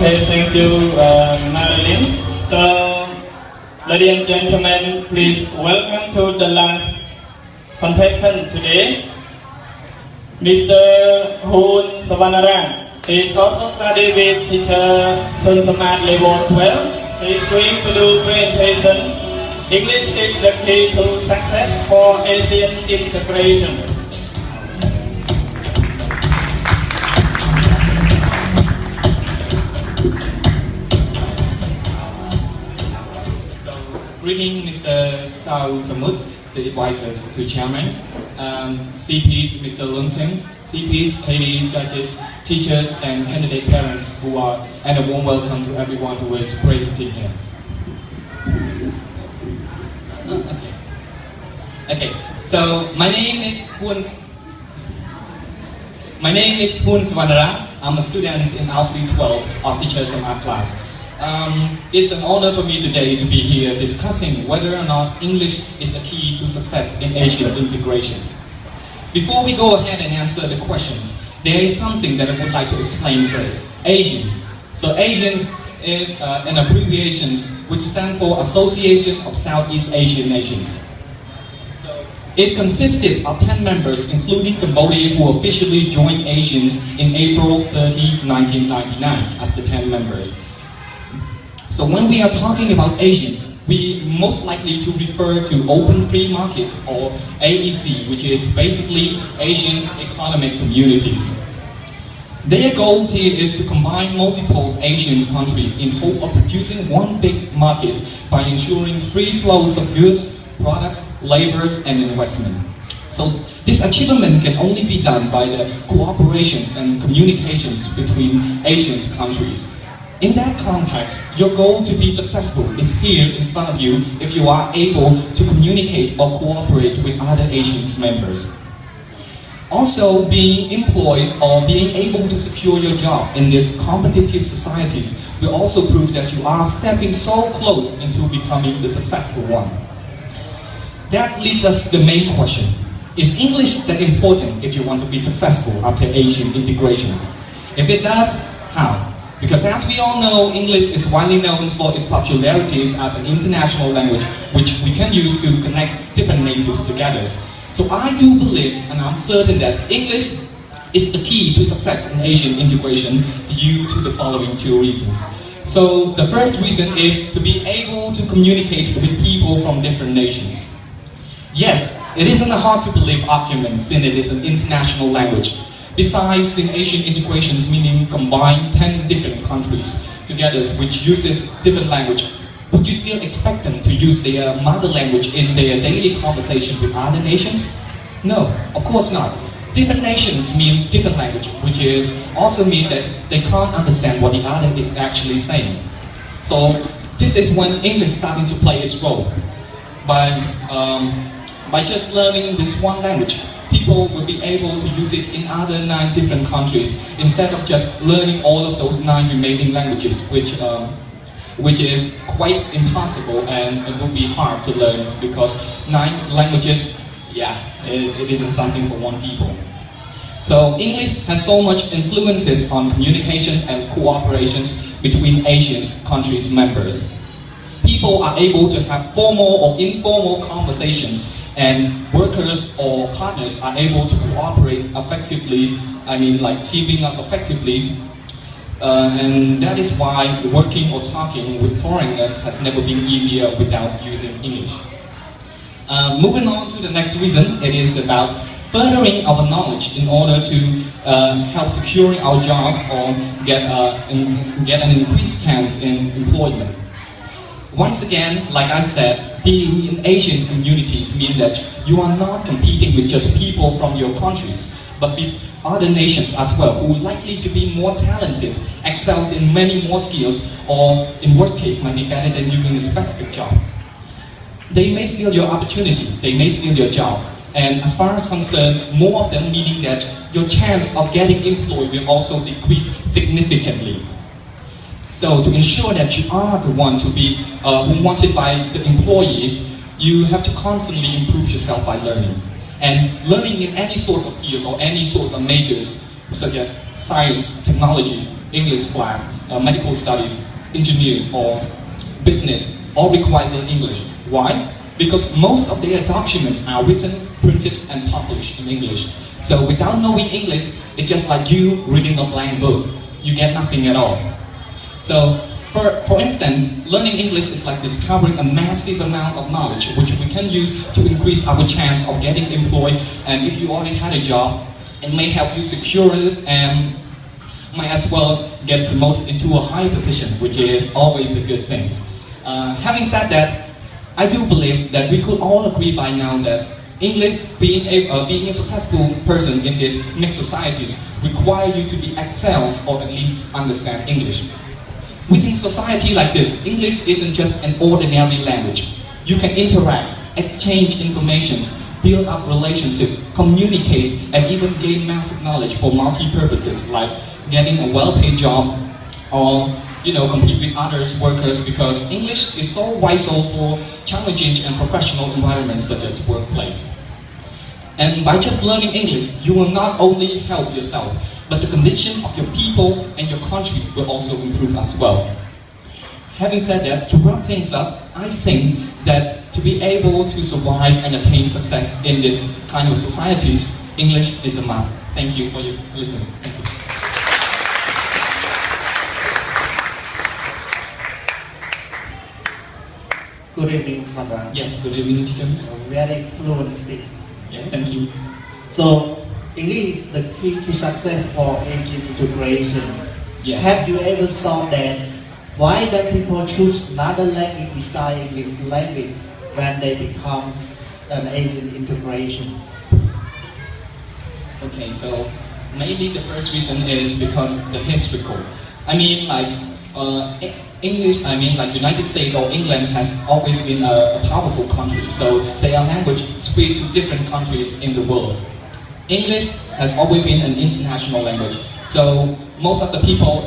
Okay, thank you, Marilyn. So, ladies and gentlemen, please welcome to the last contestant today, Mr. Hoon Savanara. He is also studying with teacher Sun Samat level 12. He is going to do presentation. English is the key to success for Asian integration. Greeting Mr. Sao Samut, the advisors to chairmen, CPs, Mr. Lunting, CPs, KD judges, teachers, and candidate parents and a warm welcome to everyone who is present here. Okay. So my name is Hoon Savanara. I'm a student in Alpha 12 of Teachers of Art class. It's an honor for me today to be here discussing whether or not English is a key to success in Asian integrations. Before we go ahead and answer the questions, there is something that I would like to explain first. Asians. So Asians is an abbreviation which stands for Association of Southeast Asian Nations. So it consisted of 10 members, including Cambodia, who officially joined Asians in April 30, 1999 as the 10 members. So when we are talking about Asians, we most likely to refer to Open Free Market or AEC, which is basically Asians Economic Communities. Their goal here is to combine multiple Asian countries in hope of producing one big market by ensuring free flows of goods, products, labor, and investment. So this achievement can only be done by the cooperations and communications between Asian countries. In that context, your goal to be successful is here in front of you if you are able to communicate or cooperate with other Asian members. Also, being employed or being able to secure your job in these competitive societies will also prove that you are stepping so close into becoming the successful one. That leads us to the main question. Is English that important if you want to be successful after Asian integrations? If it does, how? Because as we all know, English is widely known for its popularity as an international language which we can use to connect different natives together. So I do believe, and I'm certain that English is the key to success in Asian integration due to the following two reasons. So the first reason is to be able to communicate with people from different nations. Yes, it isn't a hard to believe argument since it is an international language. Besides, in Asian integrations, meaning combine 10 different countries together which uses different language, would you still expect them to use their mother language in their daily conversation with other nations? No, of course not. Different nations mean different language, which is also mean that they can't understand what the other is actually saying. So this is when English starting to play its role. By just learning this one language, people will be able to use it in other 9 different countries instead of just learning all of those 9 remaining languages, which is quite impossible and it will be hard to learn because 9 languages, it isn't something for one people. So English has so much influences on communication and cooperations between Asian countries members. People are able to have formal or informal conversations, and workers or partners are able to cooperate effectively, like teaming up effectively, and that is why working or talking with foreigners has never been easier without using English. Moving on to the next reason, it is about furthering our knowledge in order to help securing our jobs or get an increased chance in employment. Once again, like I said, being in Asian communities means that you are not competing with just people from your countries, but with other nations as well, who are likely to be more talented, excels in many more skills, or in worst case might be better than you in a specific job. They may steal your opportunity, they may steal your job, and as far as concerned, more of them meaning that your chance of getting employed will also decrease significantly. So to ensure that you are the one to be wanted by the employees, you have to constantly improve yourself by learning. And learning in any sort of field or any sorts of majors such as science, technologies, English class, medical studies, engineers, or business, all requires English. Why? Because most of their documents are written, printed, and published in English. So without knowing English, it's just like you reading a blank book. You get nothing at all. So, for instance, learning English is like discovering a massive amount of knowledge which we can use to increase our chance of getting employed. And if you already had a job, it may help you secure it and might as well get promoted into a higher position, which is always a good thing. Having said that, I do believe that we could all agree by now that English, being a successful person in these mixed societies, require you to be excels or at least understand English. Within society like this, English isn't just an ordinary language. You can interact, exchange information, build up relationships, communicate, and even gain massive knowledge for multi-purposes like getting a well-paid job or compete with others workers, because English is so vital for challenging and professional environments such as workplace. And by just learning English, you will not only help yourself, but the condition of your people and your country will also improve as well. Having said that, to wrap things up, I think that to be able to survive and attain success in this kind of societies, English is a must. Thank you for your listening. Thank you. Good evening, Father. Yes, good evening, teacher. Very fluent speak. Yeah, thank you. So, English is the key to success for Asian integration. Yes. Have you ever thought that why do people choose another language besides English language when they become an Asian integration? Okay, so mainly the first reason is because the historical. I mean, like English, like United States or England has always been a powerful country, so their language spread to different countries in the world. English has always been an international language, so most of the people,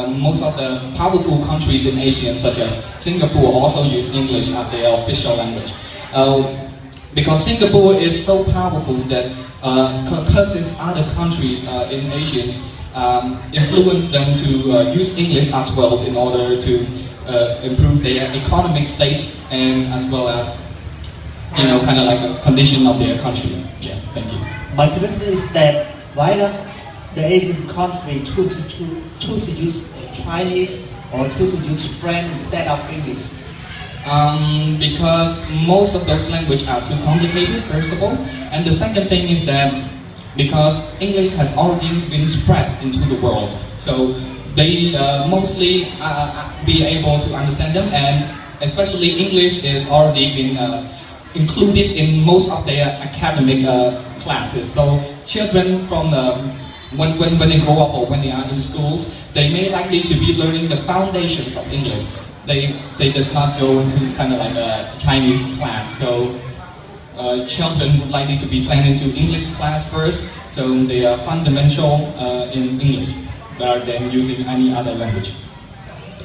most of the powerful countries in Asia, such as Singapore, also use English as their official language. Because Singapore is so powerful that causes other countries in Asia influence them to use English as well in order to improve their economic state and as well as kind of like a condition of their countries. Yeah, thank you. My question is that why not the Asian country choose to use Chinese or choose to use French instead of English? Because most of those languages are too complicated, first of all, and the second thing is that because English has already been spread into the world, so they mostly be able to understand them, and especially English is already been included in most of their academic classes. So children from when they grow up or when they are in schools, they may likely to be learning the foundations of English. They does not go into kind of like a Chinese class. So children would likely to be sent into English class first, so they are fundamental in English rather than using any other language.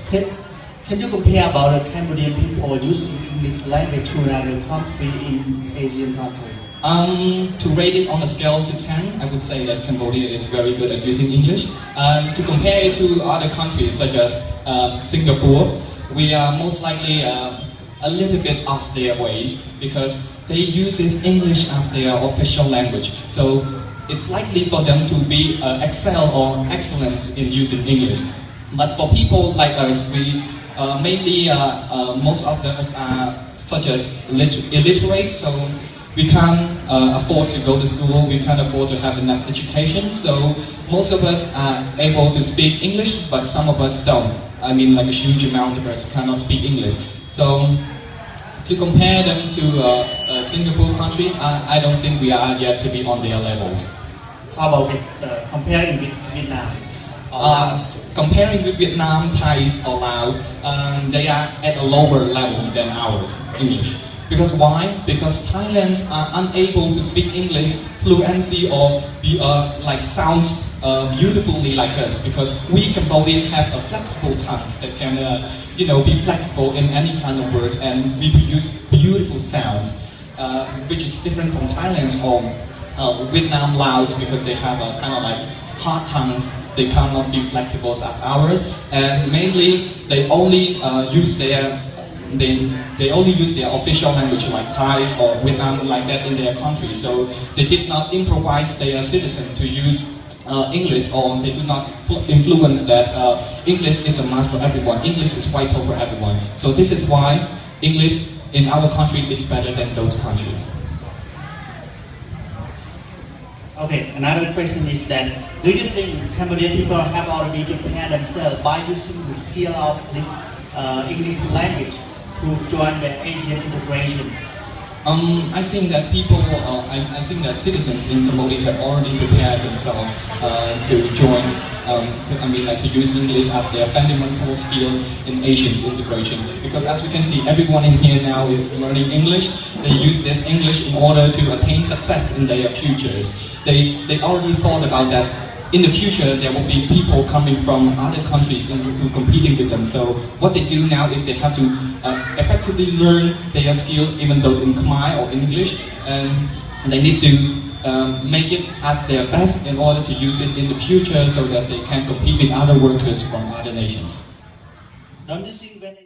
Can you compare about the Cambodian people using English language to another country in Asian country? To rate it on a scale to 10, I would say that Cambodia is very good at using English. To compare it to other countries such as Singapore, we are most likely a little bit off their ways because they use English as their official language. So it's likely for them to be excel or excellence in using English. But for people like us, we mainly most of us are such as illiterate, so we can't afford to go to school, we can't afford to have enough education, so most of us are able to speak English, but some of us don't. I mean, like a huge amount of us cannot speak English. So to compare them to a Singapore country, I don't think we are yet to be on their levels. How about comparing with Vietnam? Comparing with Vietnam, Thai, or Laos, they are at a lower levels than ours, English. Because why? Because Thailand's are unable to speak English fluency or be sound beautifully like us. Because we Cambodians have a flexible tongue that can be flexible in any kind of words, and we produce beautiful sounds, which is different from Thailand's or Vietnam, Laos, because they have a kind of like hard tongues. They cannot be flexible as ours, and mainly they only use their official language like Thai or Vietnam like that in their country. So they did not improvise their citizens to use English, or they do not influence that English is a must for everyone. English is vital for everyone. So this is why English in our country is better than those countries. Okay, another question is that, do you think Cambodian people have already prepared themselves by using the skill of this English language to join the Asian integration? I think that I think that citizens in Cambodia have already prepared themselves to join, to use English as their fundamental skills in Asian integration. Because as we can see, everyone in here now is learning English. They use this English in order to attain success in their futures. They already thought about that. In the future, there will be people coming from other countries into competing with them. So what they do now is they have to effectively learn their skill, even though in Khmer or English, and they need to make it as their best in order to use it in the future so that they can compete with other workers from other nations. Don't you think when